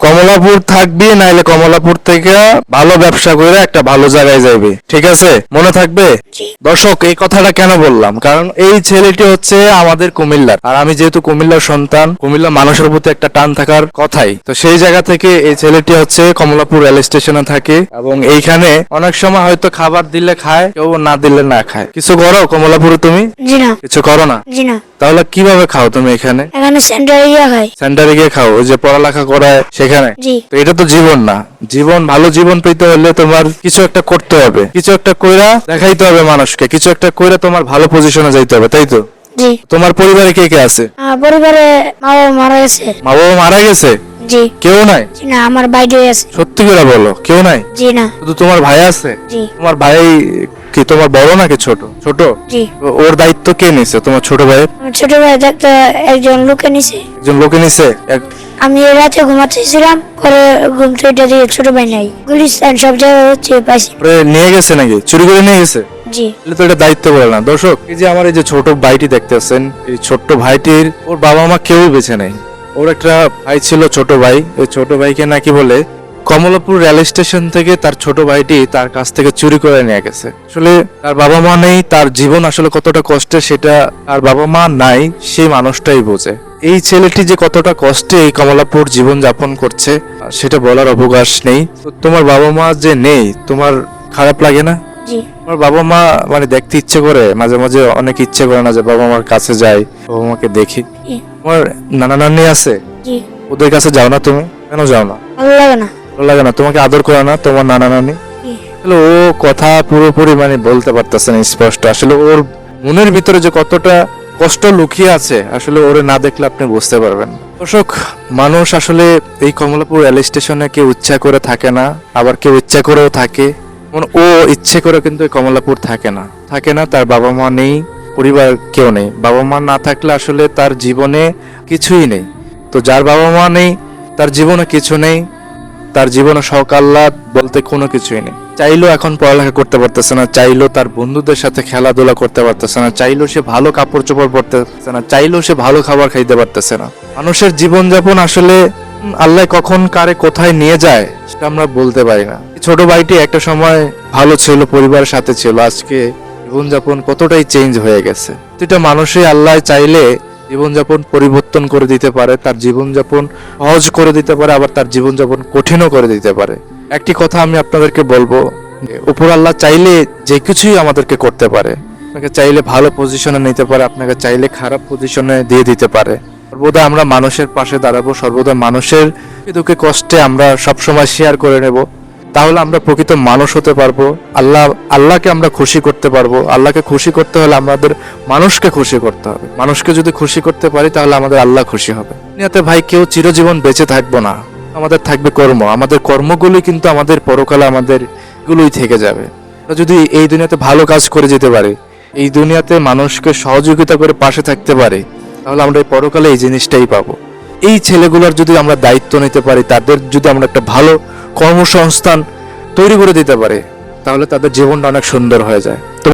কমলাপুর থাকবি, নাইলে কমলাপুর থেকে ভালো ব্যবসা করে একটা ভালো জায়গায় যাইবি, ঠিক আছে? মনে থাকবে? জি। দর্শক, এই কথাটা কেন বললাম, কারণ এই ছেলেটি হচ্ছে আমাদের কুমিল্লার, আর আমি যেহেতু কুমিল্লার সন্তান, কুমিল্লার মানুষের প্রতি একটা টান থাকার কথাই, তো সেই জায়গা থেকে এই ছেলেটি হচ্ছে কমলাপুর রেল স্টেশনে থাকে এবং এইখানে অনেক সময় হয়তো খাবার দিলে খায়, কেউ না দিলে না খায়। কিছু করো কমলাপুরে তুমি? জি না। কিছু করো না? জি না। তাহলে কিভাবে খাও তুমি এখানে? এখানে সেন্টারে গিয়ে খাই। সেন্টারে গিয়ে খাও, ওই যে পড়ালেখা করায় সেখানে? জি। তো এটা তো জীবন না। জীবন, ভালো জীবন পেতে হলে তোমার কিছু একটা করতে হবে, কিছু একটা কইরা দেখাইতে হবে মানুষকে, কিছু একটা কইরা তোমার ভালো পজিশনে যাইতে হবে, তাই তো? জি। তোমার পরিবারে কে কে আছে? আমার পরিবারে মা বাবা মারা গেছে। মা বাবা মারা গেছে? জি। কেউ নাই? জি না, আমার বাইরে আছে। সত্যি করে বলো, কেউ নাই? জি না। শুধু তোমার ভাই আছে? জি। তোমার ভাই কি তোমার বড় নাকি ছোট? ছোট? জি। ওর দায়িত্ব কে নিছে তোমার ছোট ভাইয়ের? আমার ছোট ভাই দেখতে একজন লোকে নিছে। একজন লোকে নিছে? আমি রাতে ঘুমাচ্ছিলাম, পরে ঘুম থেকে দিয়ে ছোট ভাই নাই, গুলিস্তান সব জায়গায় হচ্ছে পাইছি। ওরে নিয়ে গেছে নাকি? চুরি করে নিয়ে গেছে? জি। তাহলে তো এটা দায়িত্ব বলে না। দর্শক, এই যে আমার এই যে ছোট ভাইটি দেখতেছেন, এই ছোট্ট ভাইটির ওর বাবা মা কেউই বেঁচে নেই। ওর একটা ভাই ছিল, ছোট ভাই। ওই ছোট ভাইকে নাকি বলে কমলাপুর রেল স্টেশন থেকে তার ছোট ভাইটি তার কাছ থেকে চুরি করে নিয়ে গেছে। আসলে তার বাবা মা নেই, তার জীবন আসলে কতটা কষ্টের সেটা তার বাবা মা নাই সেই মানুষটাই বোঝে। এই ছেলেটি যে কতটা কষ্টে এই কমলাপুর জীবন যাপন করছে সেটা বলার অবকাশ নেই। তো তোমার বাবা মা যে নেই, তোমার খারাপ লাগে না? জি। আমার বাবা মা মানে দেখতে ইচ্ছে করে, মাঝে মাঝে অনেক ইচ্ছে করে না যে বাবা মার কাছে যাই, বাবা মাকে দেখি। জি। তোমার নানা নানি আছে? জি। ওদের কাছে যাও না তুমি? কেন যাও না? ভালো লাগে না। ভালো লাগে না? তোমাকে আদর করে না তোমার নানা নানি? জি। আসলে ও কথা পুরোপুরি মানে বলতে পারতেছে না স্পষ্ট। আসলে ওর মনের ভিতরে যে কতটা কষ্ট লুকিয়ে আছে, আসলে ওরে না দেখলে আপনি বুঝতে পারবেন না। দর্শক, মানুষ আসলে এই কমলাপুর রেল স্টেশনে কেউ ইচ্ছা করে থাকে না, আবার কেউ ইচ্ছা করেও থাকে। ও ইচ্ছে করে কিন্তু এই কমলাপুর থাকে না, তার বাবা মা নেই, পরিবার কেউ নেই। বাবা মা না থাকলে আসলে তার জীবনে কিছুই নেই। তো যার বাবা মা নেই তার জীবনে কিছু নেই, তার জীবনে শখ আহ্লাদ বলতে কোনো কিছুই নেই। চাইলেও এখন পড়ালেখা করতে পারতেছে না, চাইলেও তার বন্ধুদের সাথে খেলাধুলা করতে পারতেছে না, চাইলেও সে ভালো কাপড় চোপড় পরতে পারতেছে না, চাইলেও সে ভালো খাবার খাইতে পারতেছে না। মানুষের জীবনযাপন আসলে আল্লাহ কখন কারে কোথায় নিয়ে যায় সেটা আমরা বলতে পারি না। ছোট ভাইটি একটা সময় ভালো ছিল, পরিবারের সাথে ছিল, আজকে জীবনযাপন কতটাই চেঞ্জ হয়ে গেছে। প্রতিটা মানুষই আল্লাহ চাইলে জীবনযাপন পরিবর্তন করে দিতে পারে, তার জীবনযাপন সহজ করে দিতে পারে, আবার তার জীবনযাপন কঠিনও করে দিতে পারে। একটি কথা আমি আপনাদেরকে বলবো, উপর আল্লাহ চাইলে যে কিছুই আমাদেরকে করতে পারে। আপনাকে চাইলে ভালো পজিশনে নিতে পারে, আপনাকে চাইলে খারাপ পজিশনে দিয়ে দিতে পারে। সর্বদা আমরা মানুষের পাশে দাঁড়াবো, সর্বদা মানুষের দুঃখে কষ্টে আমরা সবসময় শেয়ার করে নেব। তাহলে আমরা প্রকৃত মানুষ হতে পারবো, আল্লাহকে আমরা খুশি করতে পারবো। আল্লাহকে খুশি করতে হলে আমাদের মানুষকে খুশি করতে হবে। মানুষকে যদি খুশি করতে পারি তাহলে আমাদের আল্লাহ খুশি হবে। দুনিয়াতে ভাই কেউ চিরজীবন বেঁচে থাকবো না, আমাদের থাকবে কর্ম। আমাদের কর্মগুলি কিন্তু আমাদের পরকালে আমাদের গুলোই থেকে যাবে। আমরা যদি এই দুনিয়াতে ভালো কাজ করে যেতে পারি, এই দুনিয়াতে মানুষকে সহযোগিতা করে পাশে থাকতে পারি, তাহলে আমরা এই পরকালে এই জিনিসটাই পাবো। এই ছেলেগুলোর যদি আমরা দায়িত্ব নিতে পারি, তাদের যদি আমরা একটা ভালো কর্মসংস্থান তৈরি করে দিতে পারি, তাহলে তাদের জীবনটা অনেক সুন্দর হয়ে যায়।